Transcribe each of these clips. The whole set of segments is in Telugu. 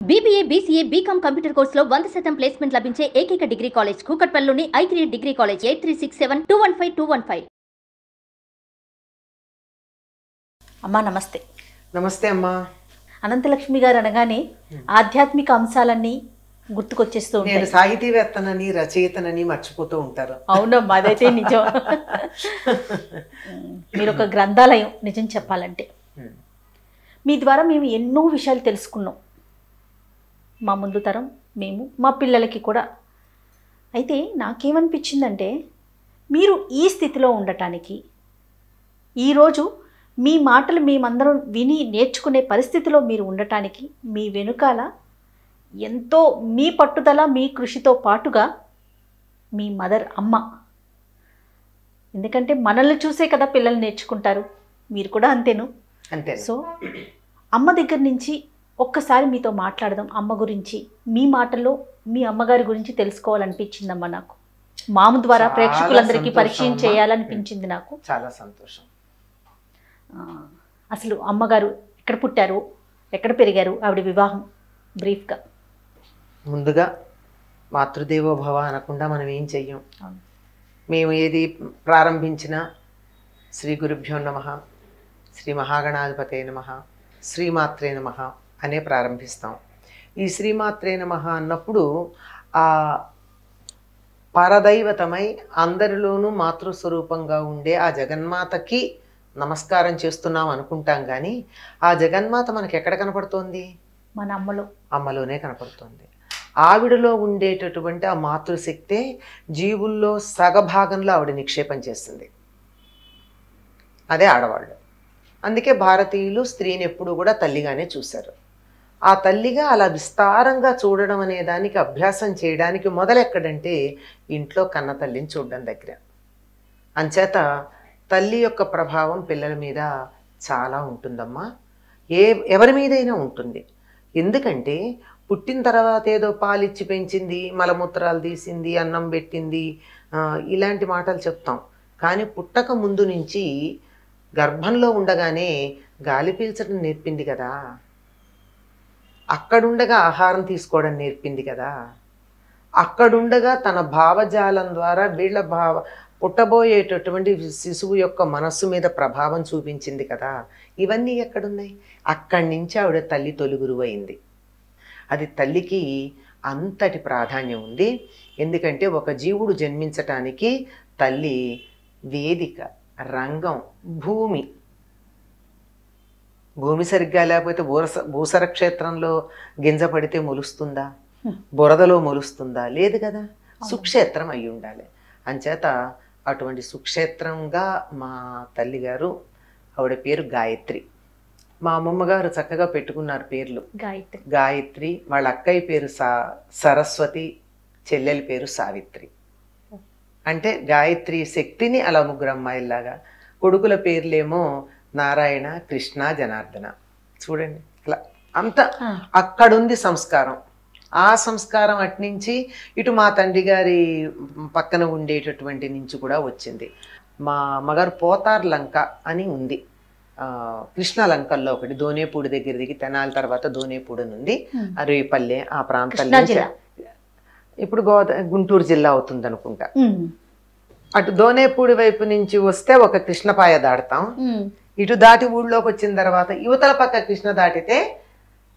BBA, BCA, BCom కంప్యూటర్ కోర్సులో 100% ప్లేస్మెంట్ లభించే ఏకైక డిగ్రీ కాలేజ్ కూకట్పల్లిలోని i3 డిగ్రీ కాలేజ్ 8367215215. అమ్మా నమస్తే. నమస్తే అమ్మా. అనంతలక్ష్మి గారు అనగానే ఆధ్యాత్మిక అంశాలన్నీ గుర్తుకొచ్చేస్తూ ఉంటాయి. నేను సాహితీవేత్తనని రచయితనని మర్చిపోతూ ఉంటారు. అవునమ్మా, అదైతే నిజం. మీరు ఒక గ్రంథాలయం నిజం చెప్పాలంటే. మీ ద్వారా మేము ఎన్నో విషయాలు తెలుసుకున్నాం, మా ముందు తరం, మేము, మా పిల్లలకి కూడా. అయితే నాకేమనిపించిందంటే, మీరు ఈ స్థితిలో ఉండటానికి, ఈరోజు మీ మాటలు మేమందరం విని నేర్చుకునే పరిస్థితిలో మీరు ఉండటానికి మీ వెనుకాల ఎంతో మీ పట్టుదల, మీ కృషితో పాటుగా మీ మదర్, అమ్మ. ఎందుకంటే మనల్ని చూసే కదా పిల్లలు నేర్చుకుంటారు, మీరు కూడా అంతేను. అంతే. సో అమ్మ దగ్గర నుంచి ఒక్కసారి మీతో మాట్లాడదాం. అమ్మ గురించి, మీ మాటల్లో మీ అమ్మగారి గురించి తెలుసుకోవాలనిపించిందమ్మా నాకు. మాము ద్వారా ప్రేక్షకులందరికీ పరిచయం చేయాలనిపించింది నాకు. చాలా సంతోషం. అసలు అమ్మగారు ఎక్కడ పుట్టారు, ఎక్కడ పెరిగారు, ఆవిడ వివాహం బ్రీఫ్గా. ముందుగా మాతృదేవోభవ అనకుండా మనం ఏం చెయ్యం. మేము ఏది ప్రారంభించినా శ్రీ గురుభ్యో నమః, శ్రీ మహాగణాధిపతే నమః, శ్రీమాత్రే నమః అనే ప్రారంభిస్తాం. ఈ శ్రీమాత్రే నమః అన్నప్పుడు ఆ పరదైవతమై అందరిలోనూ మాతృస్వరూపంగా ఉండే ఆ జగన్మాతకి నమస్కారం చేస్తున్నాం అనుకుంటాం, కానీ ఆ జగన్మాత మనకి ఎక్కడ కనపడుతోంది? మన అమ్మలోనే కనపడుతోంది. ఆవిడలో ఉండేటటువంటి ఆ మాతృశక్తే జీవుల్లో సగభాగంలో ఆవిడ నిక్షేపం చేస్తుంది. అదే ఆడవాళ్ళు. అందుకే భారతీయులు స్త్రీని ఎప్పుడు కూడా తల్లిగానే చూశారు. ఆ తల్లిగా అలా విస్తారంగా చూడడం అనే దానికి అభ్యాసం చేయడానికి మొదలెక్కడంటే ఇంట్లో కన్న తల్లిని చూడడం దగ్గర. అంచేత తల్లి యొక్క ప్రభావం పిల్లల మీద చాలా ఉంటుందమ్మా. ఎవరి మీదైనా ఉంటుంది. ఎందుకంటే పుట్టిన తర్వాత ఏదో పాలిచ్చి పెంచింది, మలమూత్రాలు తీసింది, అన్నం పెట్టింది, ఇలాంటి మాటలు చెప్తాం. కానీ పుట్టక ముందు నుంచి గర్భంలో ఉండగానే గాలి పీల్చడం నేర్పింది కదా, అక్కడుండగా ఆహారం తీసుకోవడం నేర్పింది కదా, అక్కడుండగా తన భావజాలం ద్వారా వీళ్ళ పుట్టబోయేటటువంటి శిశువు యొక్క మనస్సు మీద ప్రభావం చూపించింది కదా. ఇవన్నీ ఎక్కడున్నాయి? అక్కడి నుంచి ఆవిడ తల్లి తొలి గురువైంది. అది తల్లికి అంతటి ప్రాధాన్యం ఉంది. ఎందుకంటే ఒక జీవుడు జన్మించటానికి తల్లి వేదిక, రంగం, భూమి. భూమి సరిగ్గా లేకపోతే భూసర క్షేత్రంలో గింజ పడితే మొలుస్తుందా? బురదలో మొలుస్తుందా? లేదు కదా. సుక్షేత్రం అయి ఉండాలి. అంచేత అటువంటి సుక్షేత్రంగా మా తల్లిగారు, ఆవిడ పేరు గాయత్రి. మా అమ్మమ్మగారు చక్కగా పెట్టుకున్నారు పేర్లు. గాయత్రి, వాళ్ళ అక్కయ్య పేరు సరస్వతి, చెల్లెలి పేరు సావిత్రి. అంటే గాయత్రి శక్తిని అలా ముగ్గురు అమ్మాయిల్లాగా. కొడుకుల పేర్లేమో నారాయణ, కృష్ణ, జనార్దన. చూడండి అలా అంత అక్కడుంది సంస్కారం. ఆ సంస్కారం అట్నుంచి ఇటు మా తండ్రి గారి పక్కన ఉండేటటువంటి నుంచి కూడా వచ్చింది. మా అమ్మగారు పోతార్ లంక అని ఉంది కృష్ణ లంకల్లో ఒకటి, దోనేపూడి దగ్గర దిగి తెనాలి తర్వాత దోనేపూడి ఉంది, అరేపల్లె ఆ ప్రాంతంలో. ఇప్పుడు గుంటూరు జిల్లా అవుతుంది అనుకుంటా. అటు దోనేపూడి వైపు నుంచి వస్తే ఒక కృష్ణపాయ దాడతాం. ఇటు దాటి ఊళ్ళోకి వచ్చిన తర్వాత యువతల పక్క కృష్ణ దాటితే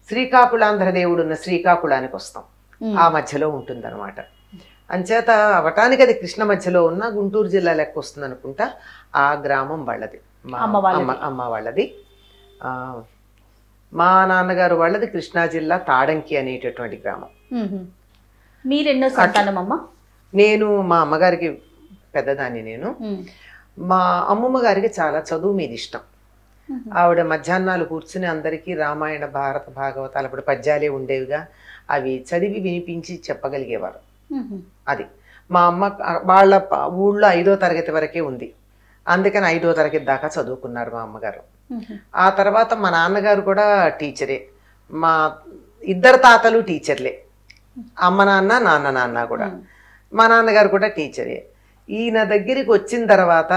శ్రీకాకుళాంధ్రదేవుడు ఉన్న శ్రీకాకుళానికి వస్తాం. ఆ మధ్యలో ఉంటుంది అనమాట. అంచేత అవటానికి అది కృష్ణ మధ్యలో ఉన్న గుంటూరు జిల్లా లెక్క వస్తుంది అనుకుంటా. ఆ గ్రామం వాళ్ళది, అమ్మ వాళ్ళది. మా నాన్నగారు వాళ్ళది కృష్ణా జిల్లా తాడంకి అనేటటువంటి గ్రామం. మీరెన్నో సంతానమమ్మా? నేను మా అమ్మగారికి పెద్దదాన్ని. నేను మా అమ్మమ్మ గారికి చాలా చదువు మీద ఇష్టం. ఆవిడ మధ్యాహ్నాలు కూర్చుని అందరికీ రామాయణ, భారత, భాగవతాలు, అప్పుడు పద్యాలే ఉండేవిగా, అవి చదివి వినిపించి చెప్పగలిగేవారు. అది మా అమ్మ వాళ్ళ ఊళ్ళో 5వ తరగతి వరకే ఉంది. అందుకని 5వ తరగతి దాకా చదువుకున్నారు మా అమ్మగారు. ఆ తర్వాత మా నాన్నగారు కూడా టీచరే. మా ఇద్దరు తాతలు టీచర్లే, అమ్మ నాన్న, నాన్న కూడా. మా నాన్నగారు కూడా టీచరే. ఈయన దగ్గరికి వచ్చిన తర్వాత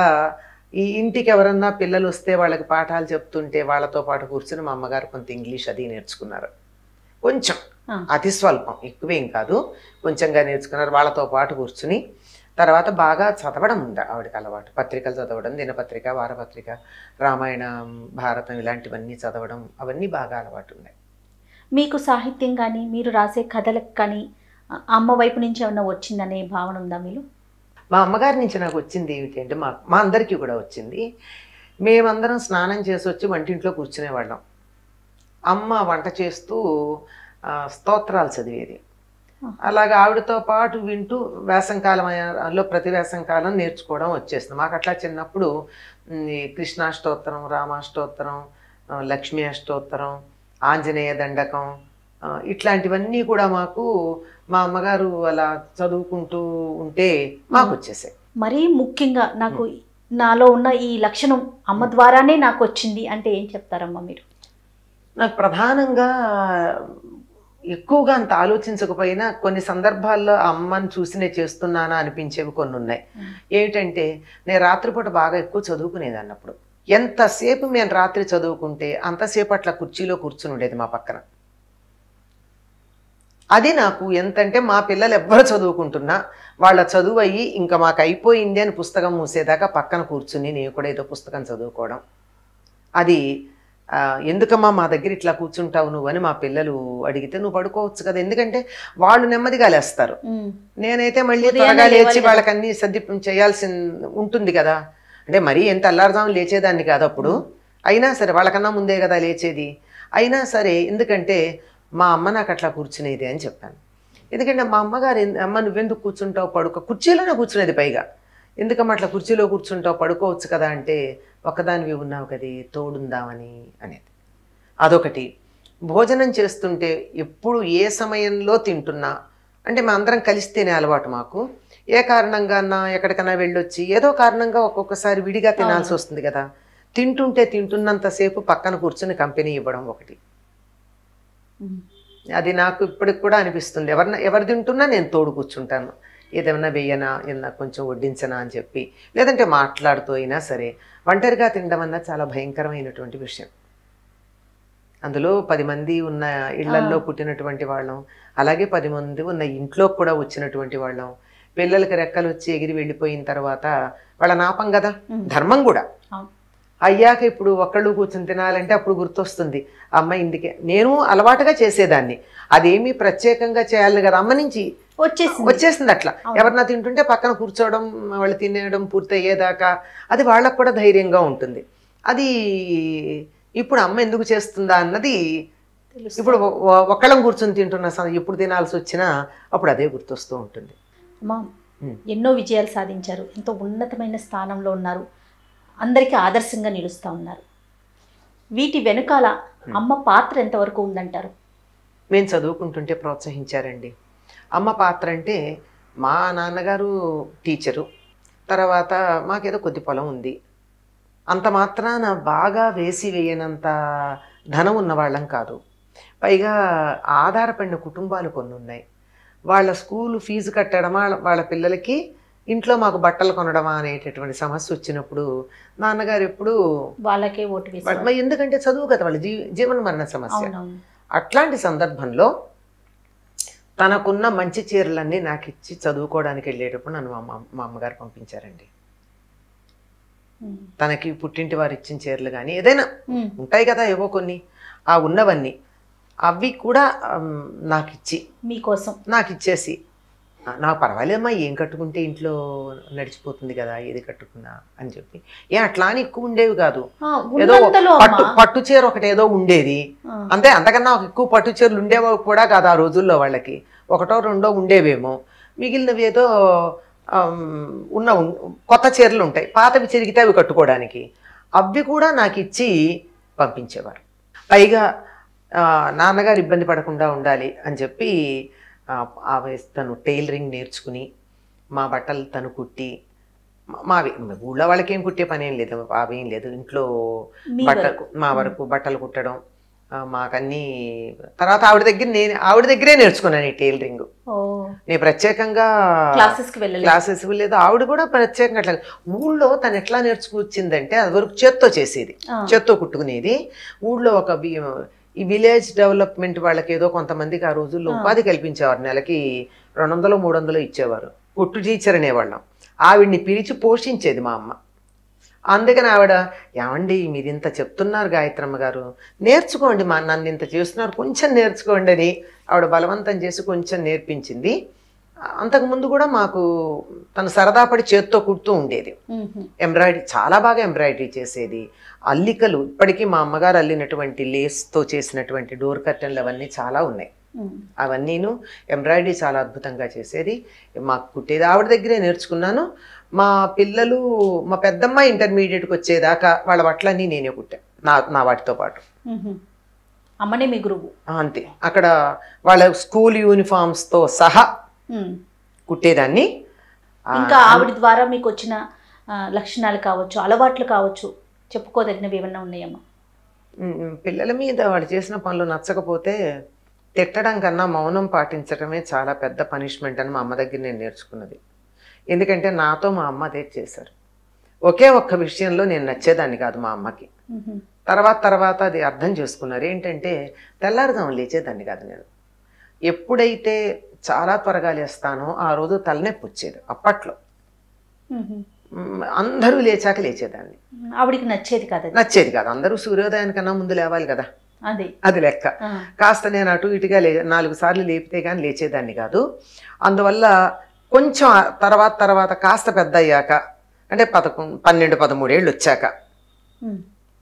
ఈ ఇంటికి ఎవరన్నా పిల్లలు వస్తే వాళ్ళకి పాఠాలు చెప్తుంటే వాళ్ళతో పాటు కూర్చుని మా అమ్మగారు కొంత ఇంగ్లీష్ అది నేర్చుకున్నారు. కొంచెం అతి స్వల్పం, ఎక్కువేం కాదు, కొంచెంగా నేర్చుకున్నారు. వాళ్ళతో పాటు కూర్చుని తర్వాత బాగా చదవడం ఉంది ఆవిడకి అలవాటు. పత్రికలు చదవడం, దినపత్రిక, వారపత్రిక, రామాయణం, భారతం ఇలాంటివన్నీ చదవడం, అవన్నీ బాగా అలవాటు ఉన్నాయి. మీకు సాహిత్యం కానీ మీరు రాసే కథలకు కానీ అమ్మ వైపు నుంచి ఏమన్నా వచ్చిందనే భావన ఉందా మీరు? మా అమ్మగారి నుంచి నాకు వచ్చింది ఏమిటి అంటే, మా అందరికీ కూడా వచ్చింది. మేమందరం స్నానం చేసి వచ్చి వంటింట్లో కూర్చునేవాళ్ళం. అమ్మ వంట చేస్తూ స్తోత్రాలు చదివేది. అలాగే ఆవిడతో పాటు వింటూ వేసంకాలంలో ప్రతి వేసంకాలం నేర్చుకోవడం వచ్చేస్తుంది. మాకు అట్లా చిన్నప్పుడు కృష్ణాష్టోత్తరం, రామాష్టోత్తరం, లక్ష్మీ అష్టోత్తరం, ఆంజనేయ దండకం ఇట్లాంటివన్నీ కూడా మాకు మా అమ్మగారు అలా చదువుకుంటూ ఉంటే మాకు వచ్చేసాయి. మరీ ముఖ్యంగా నాకు నాలో ఉన్న ఈ లక్షణం అమ్మ ద్వారానే నాకు వచ్చింది అంటే ఏం చెప్తారమ్మా మీరు? నాకు ప్రధానంగా ఎక్కువగా అంత ఆలోచించకపోయినా కొన్ని సందర్భాల్లో అమ్మని చూసి నేను చేస్తున్నానా అనిపించేవి కొన్ని ఉన్నాయి. ఏమిటంటే, నేను రాత్రిపూట బాగా ఎక్కువ చదువుకునేది అన్నప్పుడు. ఎంతసేపు మేము రాత్రి చదువుకుంటే అంతసేపు అట్లా కుర్చీలో కూర్చుని ఉండేది మా పక్కన. అది నాకు ఎంతంటే, మా పిల్లలు ఎవ్వరు చదువుకుంటున్నా వాళ్ళ చదువు అయ్యి ఇంకా మాకు అయిపోయింది అని పుస్తకం మూసేదాకా పక్కన కూర్చుని నేను కూడా ఏదో పుస్తకం చదువుకోవడం. అది ఎందుకమ్మా మా దగ్గర ఇట్లా కూర్చుంటావు నువ్వు అని మా పిల్లలు అడిగితే, నువ్వు పడుకోవచ్చు కదా, ఎందుకంటే వాళ్ళు నెమ్మదిగా లేస్తారు, నేనైతే మళ్ళీ త్వరగా లేచి వాళ్ళకన్నీ సర్ది చేయాల్సి ఉంటుంది కదా. అంటే మరీ ఎంత అల్లారుదాం లేచేదాన్ని కాదు అప్పుడు. అయినా సరే వాళ్ళకన్నా ముందే కదా లేచేది. అయినా సరే ఎందుకంటే మా అమ్మ నాకు అట్లా కూర్చునేది అని చెప్పాను. ఎందుకంటే మా అమ్మగారు, అమ్మ నువ్వెందుకు కూర్చుంటావు, పడుకో, కుర్చీలోనే కూర్చునేది పైగా. ఎందుకమ్మా అట్లా కుర్చీలో కూర్చుంటావు, పడుకోవచ్చు కదా అంటే, ఒక్కదానివి ఉన్నావు కదే తోడుందామని అనేది. అదొకటి. భోజనం చేస్తుంటే ఎప్పుడు ఏ సమయంలో తింటున్నా అంటే మా అందరం కలిసి తినే అలవాటు మాకు. ఏ కారణంగా ఎక్కడికైనా వెళ్ళొచ్చి ఏదో కారణంగా ఒక్కొక్కసారి విడిగా తినాల్సి వస్తుంది కదా. తింటుంటే తింటున్నంతసేపు పక్కన కూర్చుని కంపెనీ ఇవ్వడం ఒకటి. అది నాకు ఇప్పటికి కూడా అనిపిస్తుంది. ఎవరు తింటున్నా నేను తోడు కూర్చుంటాను. ఏదేమన్నా వెయ్యనా, ఏమన్నా కొంచెం వడ్డించనా అని చెప్పి, లేదంటే మాట్లాడుతూ అయినా సరే. ఒంటరిగా తినడం అన్న చాలా భయంకరమైనటువంటి విషయం. అందులో 10 మంది ఉన్న ఇళ్లల్లో పుట్టినటువంటి వాళ్ళం, అలాగే 10 మంది ఉన్న ఇంట్లో కూడా వచ్చినటువంటి వాళ్ళం. పిల్లలకి రెక్కలు వచ్చి ఎగిరి వెళ్ళిపోయిన తర్వాత వాళ్ళ నాపం కదా, ధర్మం కూడా. అయ్యాక ఇప్పుడు ఒక్కళ్ళు కూర్చొని తినాలంటే అప్పుడు గుర్తొస్తుంది అమ్మ ఇందుకే. నేను అలవాటుగా చేసేదాన్ని, అదేమీ ప్రత్యేకంగా చేయాలి కదా, అమ్మ నుంచి వచ్చేసింది అట్లా. ఎవరన్నా తింటుంటే పక్కన కూర్చోవడం, వాళ్ళు తినేయడం పూర్తయ్యేదాకా, అది వాళ్ళకు కూడా ధైర్యంగా ఉంటుంది. అది ఇప్పుడు అమ్మ ఎందుకు చేస్తుందా అన్నది ఇప్పుడు ఒక్కళ్ళం కూర్చొని తింటున్న ఎప్పుడు తినాల్సి వచ్చినా అప్పుడు అదే గుర్తొస్తూ ఉంటుంది. అమ్మా, ఎన్నో విజయాలు సాధించారు, ఎంతో ఉన్నతమైన స్థానంలో ఉన్నారు, అందరికీ ఆదర్శంగా నిలుస్తూ ఉన్నారు. వీటి వెనుకాల అమ్మ పాత్ర ఎంతవరకు ఉందంటారు? మేము చదువుకుంటుంటే ప్రోత్సహించారండి. అమ్మ పాత్ర అంటే, మా నాన్నగారు టీచరు, తర్వాత మాకేదో కొద్ది పొలం ఉంది, అంత మాత్రాన బాగా వేసి వేయనంత ధనం ఉన్నవాళ్ళం కాదు. పైగా ఆధారపడిన కుటుంబాలు కొన్ని ఉన్నాయి. వాళ్ళ స్కూలు ఫీజు కట్టడమా, వాళ్ళ పిల్లలకి ఇంట్లో మాకు బట్టలు కొనడమా అనేటటువంటి సమస్య వచ్చినప్పుడు నాన్నగారు ఎప్పుడు వాళ్ళకే ఓటు వేశారు. ఎందుకంటే చదువు కదా వాళ్ళ జీవన మరణ సమస్య. అట్లాంటి సందర్భంలో తనకున్న మంచి చీరలన్నీ నాకు ఇచ్చి చదువుకోవడానికి వెళ్ళేటప్పుడు నన్ను మా అమ్మగారు పంపించారండి. తనకి పుట్టింటి వారు ఇచ్చిన చీరలు కానీ ఏదైనా ఉంటాయి కదా, ఏవో కొన్ని, ఆ ఉన్నవన్నీ అవి కూడా నాకు ఇచ్చి, మీకోసం నాకు ఇచ్చేసి, నాకు పర్వాలేదమ్మా ఏం కట్టుకుంటే ఇంట్లో నడిచిపోతుంది కదా, ఏది కట్టుకున్నా అని చెప్పి. అట్లా అని ఎక్కువ ఉండేవి కాదు, ఏదో పట్టు చీర ఒకటి ఏదో ఉండేది అంతే. అంతకన్నా ఎక్కువ పట్టు చీరలు ఉండేవో కూడా కాదు ఆ రోజుల్లో. వాళ్ళకి 1 or 2 ఉండేవేమో, మిగిలినవి ఏదో కొత్త చీరలు ఉంటాయి, పాతవి చిరిగితే అవి కట్టుకోవడానికి, అవి కూడా నాకు ఇచ్చి పంపించేవారు. పైగా నాన్నగారు ఇబ్బంది పడకుండా ఉండాలి అని చెప్పి తను టైలరింగ్ నేర్చుకుని మా బట్టలు తను కుట్టి, మావి ఊళ్ళో వాళ్ళకి ఏం కుట్టే పని ఏం లేదు, అవేం లేదు, ఇంట్లో మా వరకు బట్టలు కుట్టడం మాకన్నీ. తర్వాత ఆవిడ దగ్గరే నేర్చుకున్నాను ఈ టైలరింగ్. నేను ప్రత్యేకంగా క్లాసెస్ లేదు, ఆవిడ కూడా ప్రత్యేకంగా అట్లా. ఊళ్ళో తను ఎట్లా నేర్చుకొచ్చిందంటే, అది వరకు చేత్తో చేసేది, చేత్తో కుట్టుకునేది. ఊళ్ళో ఒక ఈ విలేజ్ డెవలప్మెంట్ వాళ్ళకి ఏదో కొంతమందికి ఆ రోజుల్లో ఉపాధి కల్పించేవారు, నెలకి 200-300 ఇచ్చేవారు. పుట్టు టీచర్ అనేవాళ్ళం. ఆవిడ్ని పిలిచి పోషించేది మా అమ్మ. అందుకని ఆవిడ, ఏమండి మీరు ఇంత చెప్తున్నారు గాయత్రమ్మ గారు, నేర్చుకోండి, నన్ను ఇంత చేస్తున్నారు, కొంచెం నేర్చుకోండి అని ఆవిడ బలవంతం చేసి కొంచెం నేర్పించింది. అంతకుముందు కూడా మాకు తను సరదాపడి చేత్తో కుడుతూ ఉండేది. ఎంబ్రాయిడరీ చాలా బాగా ఎంబ్రాయిడరీ చేసేది. అల్లికలు ఇప్పటికీ మా అమ్మగారు అల్లినటువంటి లేస్తో చేసినటువంటి డోర్ కర్టన్లు అవన్నీ చాలా ఉన్నాయి. అవన్నీను ఎంబ్రాయిడరీ చాలా అద్భుతంగా చేసేది. మాకు కుట్టేది ఆవిడ దగ్గరే నేర్చుకున్నాను. మా పిల్లలు, మా పెద్దమ్మ ఇంటర్మీడియట్కి వచ్చేదాకా వాళ్ళ బట్టలన్నీ నేనే కుట్టాను, నా వాటితో పాటు. అమ్మనే మీ గురువు? అంతే. అక్కడ వాళ్ళ స్కూల్ యూనిఫామ్స్తో సహా కుట్టేదాన్ని. ఇంకా ఆవిడ ద్వారా మీకు వచ్చిన లక్షణాలు కావచ్చు, అలవాట్లు కావచ్చు, చెప్పుకోదగినవి ఏమన్నా ఉన్నాయమ్మా? పిల్లల మీద వాళ్ళు చేసిన పనులు నచ్చకపోతే తిట్టడం కన్నా మౌనం పాటించడమే చాలా పెద్ద పనిష్మెంట్ అని మా అమ్మ దగ్గర నేను నేర్చుకున్నది. ఎందుకంటే నాతో మా అమ్మ అదే చేశారు. ఒకే ఒక్క విషయంలో నేను నచ్చేదాన్ని కాదు మా అమ్మకి. తర్వాత అది అర్థం చేసుకున్నారు. ఏంటంటే తెల్లారుదాం లేచేదాన్ని కాదు నేను. ఎప్పుడైతే చాలా త్వరగా లేస్తానో ఆ రోజు తలనొప్పి వచ్చేది. అప్పట్లో అందరూ లేచాక లేచేదాన్ని. ఆవిడికి నచ్చేది కాదు. అందరూ సూర్యోదయానికన్నా ముందు లేవాలి కదా, అది లెక్క. కాస్త నేను అటు ఇటుగా 4 సార్లు లేపితే కానీ లేచేదాన్ని కాదు. అందువల్ల కొంచెం తర్వాత కాస్త పెద్ద అయ్యాక, అంటే 12-13 ఏళ్ళు వచ్చాక,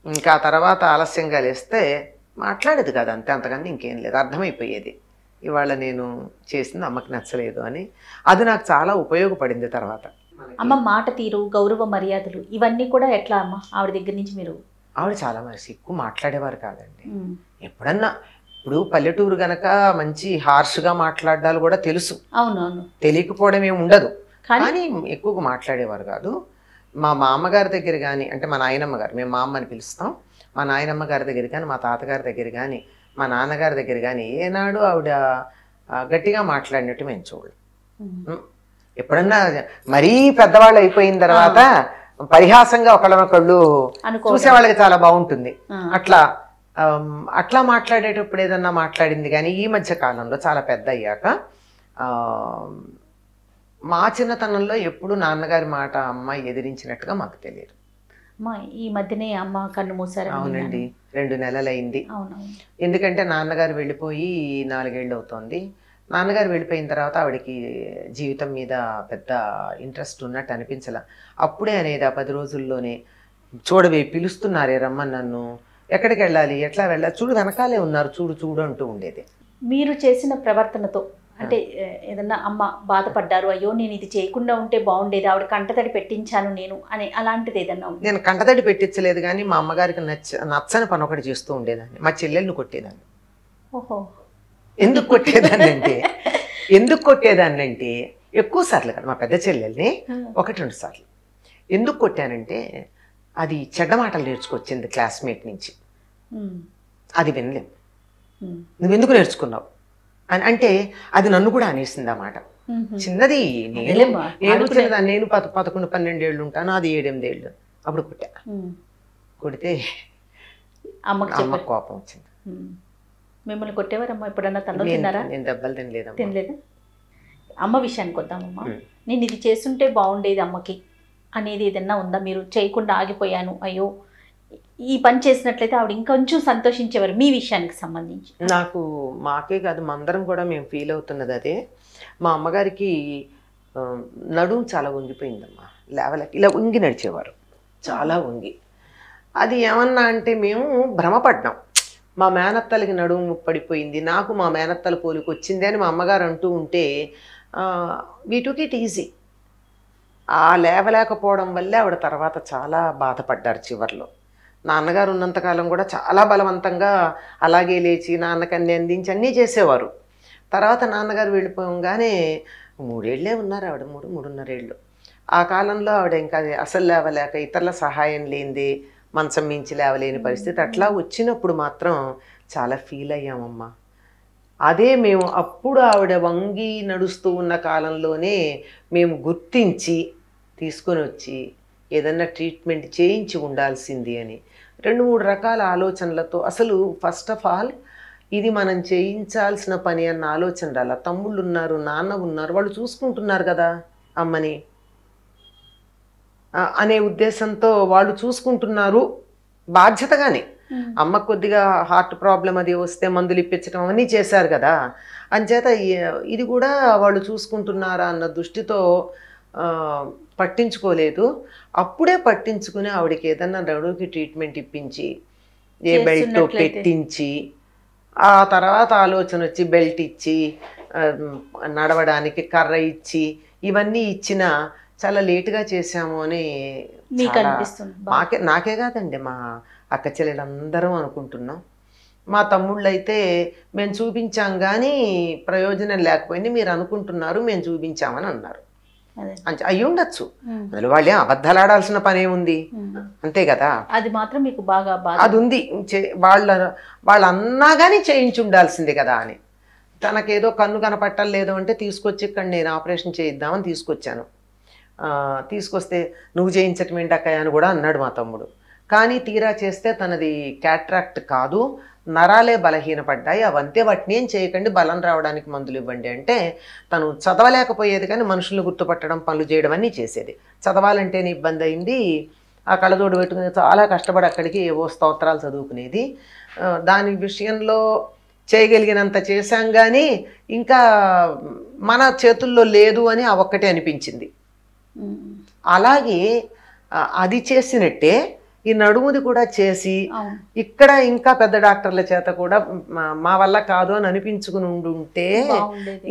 ఇంకా తర్వాత ఆలస్యంగా లేస్తే మాట్లాడేది కాదు, అంతే. అంతకన్నా ఇంకేం లేదు. అర్థమైపోయేది ఇవాళ నేను చేసింది అమ్మకి నచ్చలేదు అని. అది నాకు చాలా ఉపయోగపడింది తర్వాత. అమ్మ మాట తీరు, గౌరవ మర్యాదలు ఇవన్నీ కూడా ఎట్లా అమ్మ ఆవిడ దగ్గర నుంచి మీరు? ఆవిడ చాలా మంచి ఎక్కువ మాట్లాడేవారు కాదండి. ఎప్పుడన్నా ఇప్పుడు పల్లెటూరు గనక మంచి హార్ష్గా మాట్లాడాలు కూడా తెలుసు. అవునవును, తెలియకపోవడం ఏమి ఉండదు, కానీ ఎక్కువగా మాట్లాడేవారు కాదు. మా మామగారి దగ్గర కానీ, అంటే మా నాయనమ్మ గారు, మేము మా అమ్మని పిలుస్తాం, మా నాయనమ్మ గారి దగ్గర కానీ, మా తాతగారి దగ్గర కానీ, మా నాన్నగారి దగ్గర కానీ ఏనాడు ఆవిడ గట్టిగా మాట్లాడినట్టు మేము చూడలేదు. ఎప్పుడన్నా మరీ పెద్దవాళ్ళు అయిపోయిన తర్వాత పరిహాసంగా ఒకళ్ళనొకళ్ళు చూసేవాళ్ళకి చాలా బాగుంటుంది. అట్లా మాట్లాడేటప్పుడు ఏదన్నా మాట్లాడింది. కానీ ఈ మధ్య కాలంలో చాలా పెద్ద అయ్యాక, మా చిన్నతనంలో ఎప్పుడు నాన్నగారి మాట అమ్మ ఎదిరించినట్టుగా మాకు తెలియదు. ఈ మధ్యనే అమ్మ కన్ను మూసారు? అవునండి, 2 నెలలైంది. ఎందుకంటే నాన్నగారు వెళ్ళిపోయి 4 ఏళ్ళు అవుతోంది. నాన్నగారు వెళ్ళిపోయిన తర్వాత ఆవిడకి జీవితం మీద పెద్ద ఇంట్రెస్ట్ ఉన్నట్టు అనిపించలే. అప్పుడే అనేది ఆ 10 రోజుల్లోనే, చూడవే పిలుస్తున్నారే రమ్మని నన్ను, ఎక్కడికి వెళ్ళాలి, ఎట్లా వెళ్ళాలి, చూడు వెనకాలే ఉన్నారు, చూడు అంటూ ఉండేది. మీరు చేసిన ప్రవర్తనతో అంటే ఏదన్నా అమ్మ బాధపడ్డారు, అయ్యో నేను ఇది చేయకుండా ఉంటే బాగుండేది, ఆవిడ కంటతడి పెట్టించాను నేను అని, అలాంటిది ఏదన్నా? నేను కంటతడి పెట్టించలేదు, కానీ మా అమ్మగారికి నచ్చని పని ఒకటి చేస్తూ ఉండేదాన్ని. మా చెల్లెల్ని కొట్టేదాన్ని. ఓహో. ఎందుకు కొట్టేదాన్ని అంటే ఎక్కువ సార్లు కాదు, మా పెద్ద చెల్లెల్ని 1-2 సార్లు. ఎందుకు కొట్టానంటే అది చెడ్డ మాటలు నేర్చుకొచ్చింది క్లాస్మేట్ నుంచి. అది వినలేం. నువ్వెందుకు నేర్చుకున్నావు అని అంటే అది నన్ను కూడా అనేసింది ఆ మాట. చిన్నది, నేను చిన్నదాన్ని, నేను 11-12 ఏళ్ళు ఉంటాను, అది 7-8 ఏళ్ళు. అప్పుడు కొడితే అమ్మ కోపం వచ్చింది. మిమ్మల్ని కొట్టేవారమ్మా ఎప్పుడన్నా? తను తిన్నారా? నేను దెబ్బలు తినలేదా? అమ్మ విషయానికి వద్దామమ్మా. నేను ఇది చేస్తుంటే బాగుండేది అమ్మకి అనేది ఏదన్నా ఉందా? మీరు చేయకుండా ఆగిపోయాను, అయ్యో ఈ పని చేసినట్లయితే ఆవిడ ఇంకొంచెం సంతోషించేవారు మీ విషయానికి సంబంధించి? మాకే కాదు, మా అందరం కూడా మేము ఫీల్ అవుతున్నది అదే. మా అమ్మగారికి నడుము చాలా వంగిపోయిందమ్మా, లేవలకి ఇలా వంగి నడిచేవారు, చాలా వంగి. అది ఏమన్నా అంటే మేము భ్రమపడ్డాం, మా మేనత్తలకి నడుము పడిపోయింది, నాకు మా మేనత్తల పోలికి వచ్చింది అని మా అమ్మగారు అంటూ ఉంటే వీ టుక్ ఇట్ ఈజీ. ఆ లేవలేకపోవడం వల్లే ఆవిడ తర్వాత చాలా బాధపడ్డారు చివర్లో. నాన్నగారు ఉన్నంతకాలం కూడా చాలా బలవంతంగా అలాగే లేచి నాన్నకన్నీ అందించి అన్నీ చేసేవారు. తర్వాత నాన్నగారు వెళ్ళిపోగానే 3 ఏళ్ళే ఉన్నారు ఆవిడ, 3-3.5 ఏళ్ళు. ఆ కాలంలో ఆవిడ ఇంకా అసలు లేవలేక, ఇతరుల సహాయం లేనిదే మంచం మించి లేవలేని పరిస్థితి. అట్లా వచ్చినప్పుడు మాత్రం చాలా ఫీల్ అయ్యామమ్మా. అదే మేము అప్పుడు ఆవిడ వంగి నడుస్తూ ఉన్న కాలంలోనే మేము గుర్తించి తీసుకొని వచ్చి ఏదన్నా ట్రీట్మెంట్ చేయించి ఉండాల్సింది అని. 2-3 రకాల ఆలోచనలతో అసలు ఫస్ట్ ఆఫ్ ఆల్ ఇది మనం చేయించాల్సిన పని అన్న ఆలోచన రాల. తమ్ముళ్ళు ఉన్నారు, నాన్న ఉన్నారు, వాళ్ళు చూసుకుంటున్నారు కదా అమ్మని అనే ఉద్దేశంతో వాళ్ళు చూసుకుంటున్నారు బాధ్యతగానే. అమ్మ కొద్దిగా హార్ట్ ప్రాబ్లం అది వస్తే మందులు ఇప్పించడం అవన్నీ చేశారు కదా, అంచేత ఇది కూడా వాళ్ళు చూసుకుంటున్నారా అన్న దృష్టితో పట్టించుకోలేదు. అప్పుడే పట్టించుకుని ఆవిడకి ఏదన్నా నడువుకి ట్రీట్మెంట్ ఇప్పించి ఏ బెల్ట్ పెట్టించి ఆ తర్వాత ఆలోచన వచ్చి బెల్ట్ ఇచ్చి నడవడానికి కర్ర ఇచ్చి ఇవన్నీ ఇచ్చిన చాలా లేటుగా చేశాము అని నాకే కాదండి మా అక్క చెల్లెలందరం అనుకుంటున్నాం. మా తమ్ముళ్ళు అయితే మేము చూపించాం కానీ ప్రయోజనం లేకపోయింది, మీరు అనుకుంటున్నారు మేము చూపించామని అన్నారు. అయ్యి ఉండొచ్చు, అందులో వాళ్ళే అబద్ధాలు ఆడాల్సిన పనే ఉంది, అంతే కదా. అది మాత్రం మీకు బాగా అది ఉంది, వాళ్ళు అన్నా కానీ చేయించి ఉండాల్సిందే కదా అని. తనకేదో కన్ను కనపట్టలేదు అంటే తీసుకొచ్చి ఇక్కడ నేను ఆపరేషన్ చేయిద్దామని తీసుకొచ్చాను. తీసుకొస్తే నువ్వు చేయించటం ఏంటక్కయ్య అని కూడా అన్నాడు మా తమ్ముడు. కానీ తీరా చేస్తే తనది క్యాట్రాక్ట్ కాదు, నరాలే బలహీనపడ్డాయి, అవంతే, వాటిని ఏం చేయకండి, బలం రావడానికి మందులు ఇవ్వండి అంటే తను చదవలేకపోయేది కానీ మనుషులను గుర్తుపట్టడం పనులు చేయడం అన్నీ చేసేది. చదవాలంటేనే ఇబ్బంది అయింది. ఆ కళ్ళజోడు పెట్టుకుని చాలా కష్టపడి అక్కడికి ఏవో స్తోత్రాలు చదువుకునేది. దాని విషయంలో చేయగలిగినంత చేశాం కానీ ఇంకా మన చేతుల్లో లేదు అని ఆ ఒక్కటే అనిపించింది. అలాగే అది చేసినట్టే ఈ నడుముది కూడా చేసి ఇక్కడ ఇంకా పెద్ద డాక్టర్ల చేత కూడా మా వల్ల కాదు అని అనిపించుకుని ఉండుంటే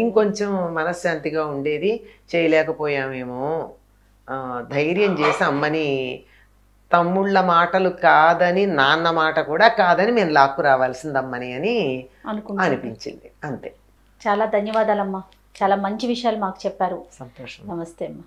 ఇంకొంచెం మనశ్శాంతిగా ఉండేది. చేయలేకపోయామేమో, ధైర్యం చేసి అమ్మని తమ్ముళ్ళ మాటలు కాదని నాన్న మాట కూడా కాదని మేము లాక్కు రావాల్సింది అమ్మని అని అనిపించింది, అంతే. చాలా ధన్యవాదాలమ్మా, చాలా మంచి విషయాలు మాకు చెప్పారు. సంతోషం. నమస్తే అమ్మా.